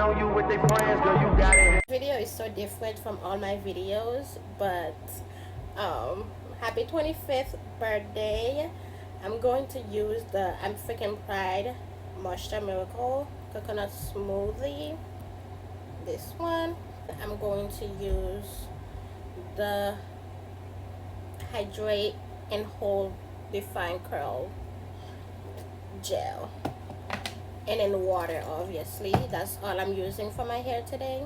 on you with their friends, girl, you got it. Video is so different from all my videos, but happy 25th birthday. I'm going to use the I'm Freaking Pride Moisture Miracle Coconut Smoothie. This one. I'm going to use the Hydrate and Hold Define Curl Gel. And in water, obviously. That's all I'm using for my hair today.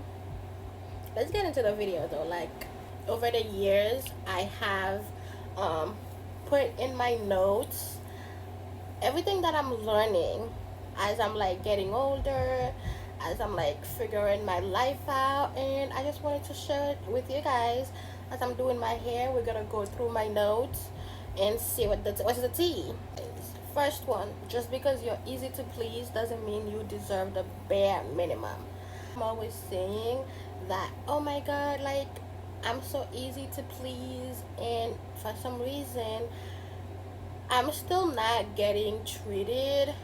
Let's get into the video though. Like, over the years, I have put in my notes everything that I'm learning as I'm like getting older, as I'm like figuring my life out, and I just wanted to share it with you guys. As I'm doing my hair, we're gonna go through my notes and see what's the tea. First one, just because you're easy to please doesn't mean you deserve the bare minimum. I'm always saying that, oh my god, like, I'm so easy to please, and for some reason I'm still not getting treated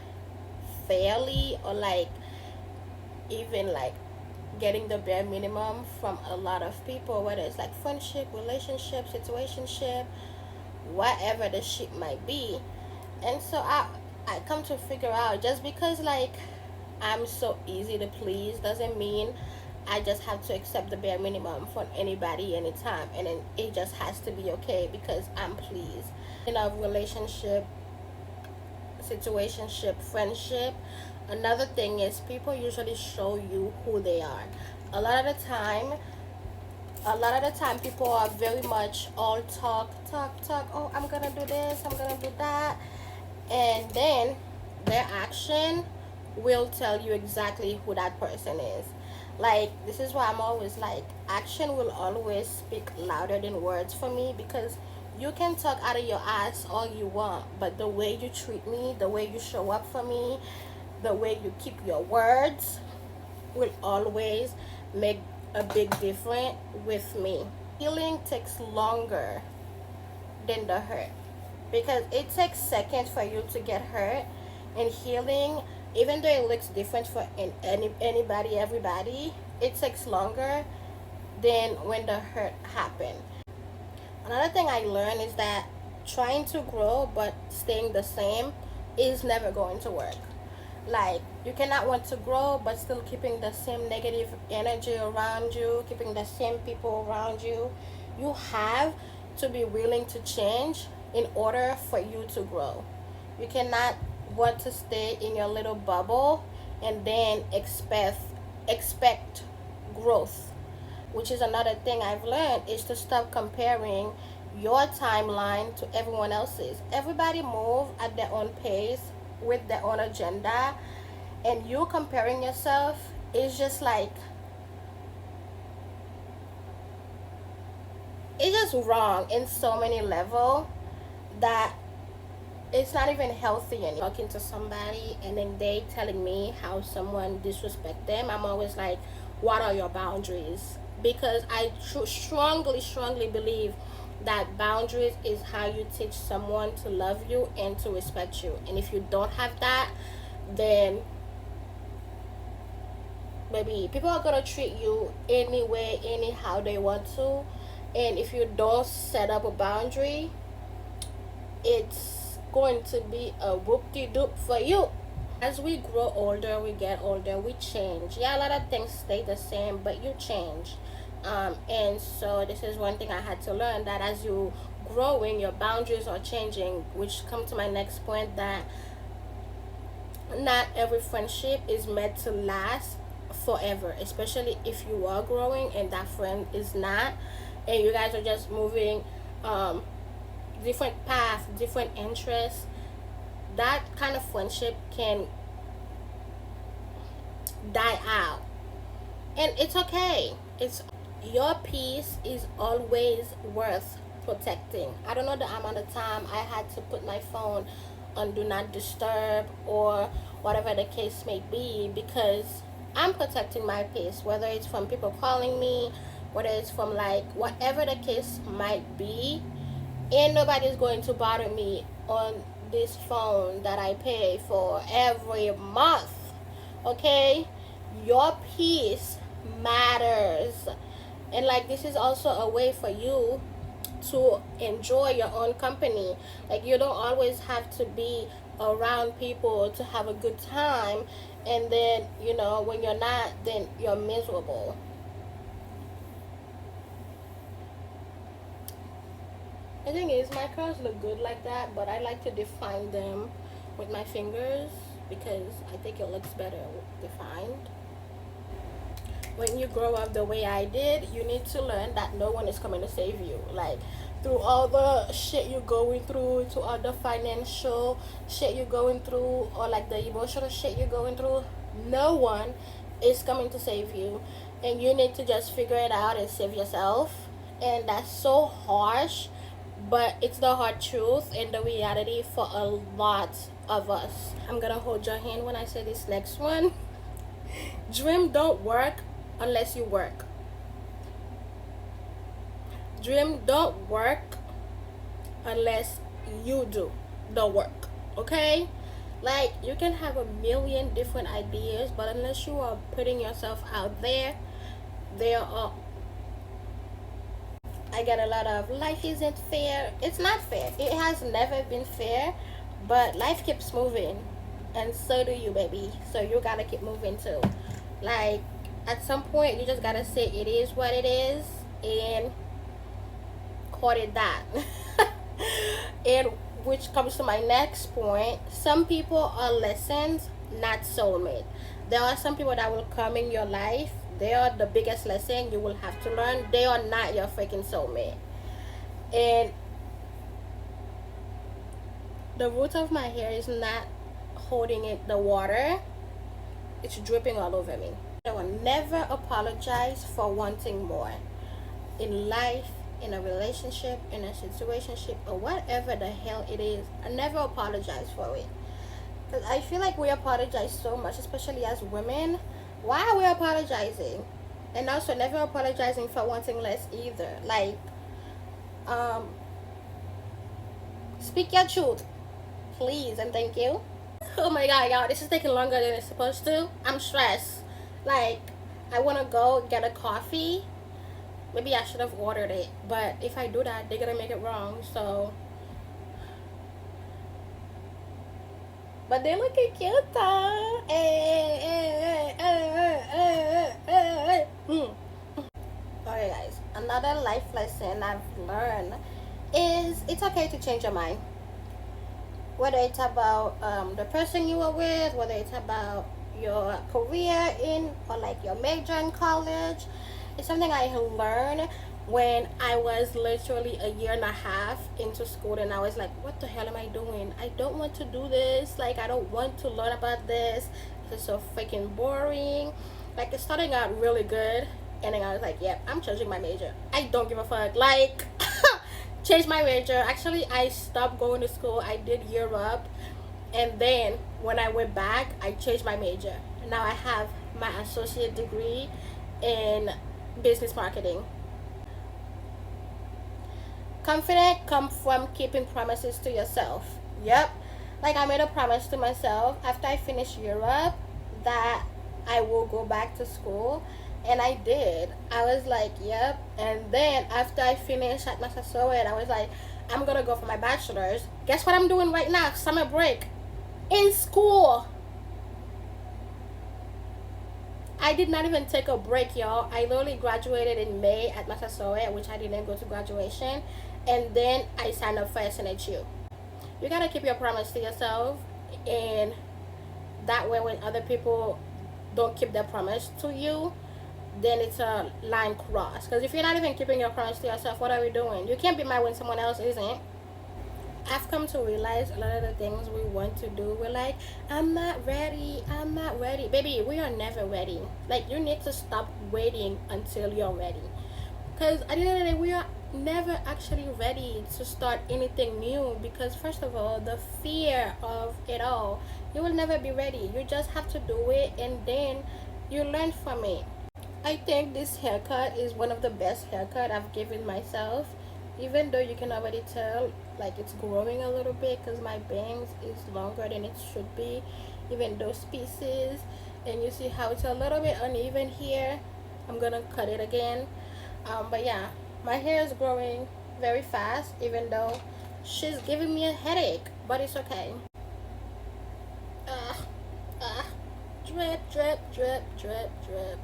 fairly, or like even like getting the bare minimum from a lot of people, whether it's like friendship, relationship, situationship, whatever the shit might be. And so I come to figure out, just because like I'm so easy to please doesn't mean I just have to accept the bare minimum from anybody anytime, and then it just has to be okay because I'm pleased. In a relationship, situationship, friendship, another thing is people usually show you who they are. A lot of the time people are very much all talk. Oh, I'm gonna do this, I'm gonna do that, and then their action will tell you exactly who that person is. Like, this is why I'm always like, action will always speak louder than words for me, because you can talk out of your ass all you want, but the way you treat me, the way you show up for me, the way you keep your words will always make a big difference with me. Healing takes longer than the hurt, because it takes seconds for you to get hurt, and healing, even though it looks different for anybody, everybody, it takes longer than when the hurt happened. Another thing I learned is that trying to grow but staying the same is never going to work. Like, you cannot want to grow but still keeping the same negative energy around you, keeping the same people around you. You have to be willing to change in order for you to grow. You cannot want to stay in your little bubble and then expect growth, which is another thing I've learned, is to stop comparing your timeline to everyone else's. Everybody move at their own pace with their own agenda, and you comparing yourself is just like, it's just wrong in so many levels that it's not even healthy. And talking to somebody and then they telling me how someone disrespect them, I'm always like, what are your boundaries? Because I strongly believe that boundaries is how you teach someone to love you and to respect you. And if you don't have that, then maybe people are gonna treat you anyway, anyhow they want to. And if you don't set up a boundary, it's going to be a whoop-de-doop for you. As we grow older, we get older, we change. Yeah, a lot of things stay the same, but you change. And so this is one thing I had to learn, that as you growing, your boundaries are changing, which come to my next point, that not every friendship is meant to last forever, especially if you are growing and that friend is not, and you guys are just moving different paths, different interests. That kind of friendship can die out, and it's okay. It's your peace is always worth protecting. I don't know the amount of time I had to put my phone on do not disturb or whatever the case may be, because I'm protecting my peace, whether it's from people calling me, whether it's from like whatever the case might be. And nobody's going to bother me on this phone that I pay for every month. Okay, Your peace matters. And like, this is also a way for you to enjoy your own company. Like, you don't always have to be around people to have a good time, and then, when you're not, then you're miserable. The thing is, my curls look good like that, but I like to define them with my fingers because I think it looks better defined. When you grow up the way I did, you need to learn that no one is coming to save you. Like, through all the shit you're going through, to all the financial shit you're going through, or like the emotional shit you're going through, no one is coming to save you. And you need to just figure it out and save yourself. And that's so harsh, but it's the hard truth and the reality for a lot of us. I'm gonna hold your hand when I say this next one. Dream don't work unless you work. Dream don't work unless you do the work. Okay? Like, you can have a million different ideas, but unless you are putting yourself out there, there are, I get a lot of, life isn't fair. It's not fair. It has never been fair, but life keeps moving, and so do you, baby. So you gotta keep moving too. Like, at some point, you just gotta say it is what it is and call it that. And which comes to my next point. Some people are lessons, not soulmate. There are some people that will come in your life. They are the biggest lesson you will have to learn. They are not your freaking soulmate. And the root of my hair is not holding it the water. It's dripping all over me. I will never apologize for wanting more in life, in a relationship, in a situationship, or whatever the hell it is. I never apologize for it. Because I feel like we apologize so much, especially as women. Why are we apologizing? And also never apologizing for wanting less either. Like, speak your truth, please, and thank you. Oh my god, y'all, this is taking longer than it's supposed to. I'm stressed. Like, I want to go get a coffee. Maybe I should have ordered it, but if I do that, they're gonna make it wrong. So, but they're looking cute though. Okay, guys, another life lesson I've learned is it's okay to change your mind. Whether it's about the person you were with, whether it's about your career in, or like your major in college. It's something I learned when I was literally a year and a half into school, and I was like, what the hell am I doing? I don't want to do this. Like, I don't want to learn about this. This is so freaking boring. Like, it's starting out really good, and then I was like, yep, I'm changing my major. I don't give a fuck. Like, change my major. Actually, I stopped going to school. I did Europe, and then when I went back, I changed my major. Now I have my associate degree in business marketing. Confidence comes from keeping promises to yourself. Yep. Like, I made a promise to myself after I finish Europe that I will go back to school, and I did. I was like, yep. And then after I finished at Massasoit, I was like, I'm gonna go for my bachelor's. Guess what I'm doing right now? Summer break. In school. I did not even take a break, y'all. I literally graduated in May at Massasoit, which I didn't go to graduation. And then I signed up for SNHU. You gotta keep your promise to yourself. And that way, when other people don't keep their promise to you, then it's a line cross. Because if you're not even keeping your promise to yourself, what are we doing? You can't be mad when someone else isn't. I've come to realize a lot of the things we want to do, we're like, I'm not ready. Baby, we are never ready. Like, you need to stop waiting until you're ready. Because at the end of the day, we are never actually ready to start anything new. Because, first of all, the fear of it all, you will never be ready. You just have to do it, and then you learn from it. I think this haircut is one of the best haircut I've given myself, even though you can already tell like it's growing a little bit because my bangs is longer than it should be, even those pieces. and you see how it's a little bit uneven here. I'm gonna cut it again. But yeah, my hair is growing very fast, even though she's giving me a headache, but it's okay. uh, uh, Drip, drip, drip, drip, drip.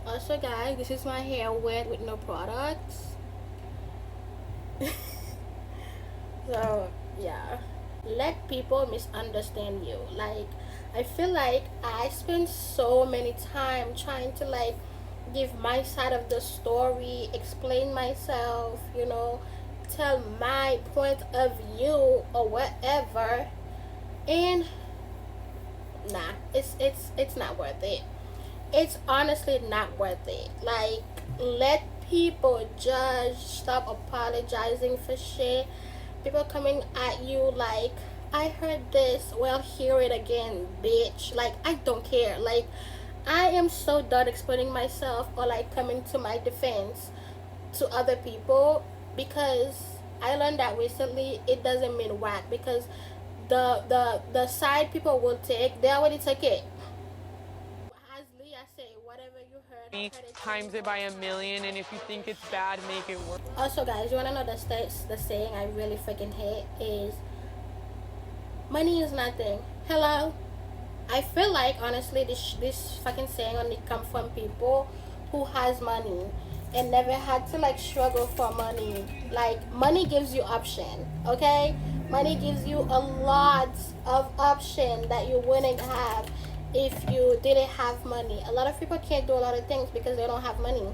Also guys, this is my hair wet with no products. So yeah, let people misunderstand you. Like, I feel like I spend so many time trying to like give my side of the story, explain myself, you know, tell my point of view or whatever, and nah, it's not worth it. It's honestly not worth it. Like, let people judge, stop apologizing for shit. People coming at you like, I heard this, well, hear it again, bitch. Like, I don't care. Like, I am so done explaining myself or like coming to my defense to other people, because I learned that recently it doesn't mean whack, because the side people will take, they already took it. As Leah say, whatever you heard, Times it by a million, and if you think it's bad, make it worse. also guys, you wanna know the saying I really freaking hate is, money is nothing. Hello. I feel like honestly this fucking saying only come from people who has money and never had to like struggle for money. Like, money gives you option, okay? Money gives you a lot of option that you wouldn't have if you didn't have money. A lot of people can't do a lot of things because they don't have money.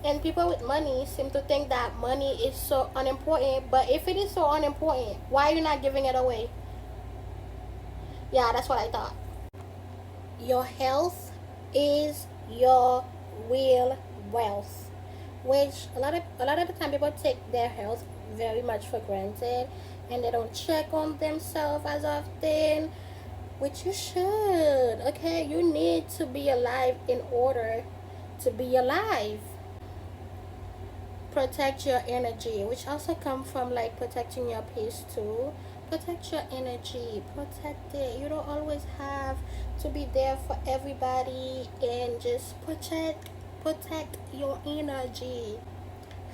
And people with money seem to think that money is so unimportant, but if it is so unimportant, why are you not giving it away? Yeah, that's what I thought. Your health is your real wealth, which a lot of the time people take their health very much for granted, and they don't check on themselves as often, which you should. Okay, you need to be alive in order to be alive. Protect your energy, which also come from like protecting your peace too. Protect your energy, protect it. You don't always have to be there for everybody, and just protect your energy.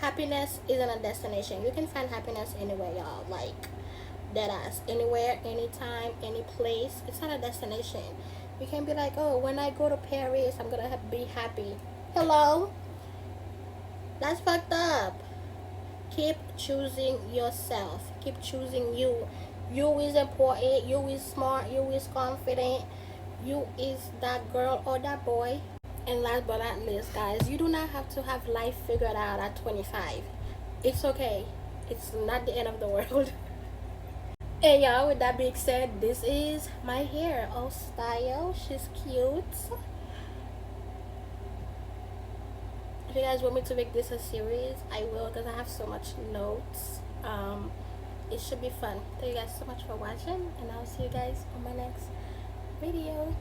Happiness isn't a destination. You can find happiness anywhere, y'all. Like, dead ass, anywhere, anytime, any place. It's not a destination. You can be like, oh, when I go to Paris, I'm gonna be happy. Hello. That's fucked up. Keep choosing yourself. Keep choosing you. You is important. You is smart. You is confident. You is that girl or that boy. And last but not least, guys, you do not have to have life figured out at 25. It's okay. It's not the end of the world. And y'all, with that being said, this is my hair. All style. She's cute. If you guys want me to make this a series, I will, because I have so much notes. It should be fun. Thank you guys so much for watching, and I'll see you guys on my next video.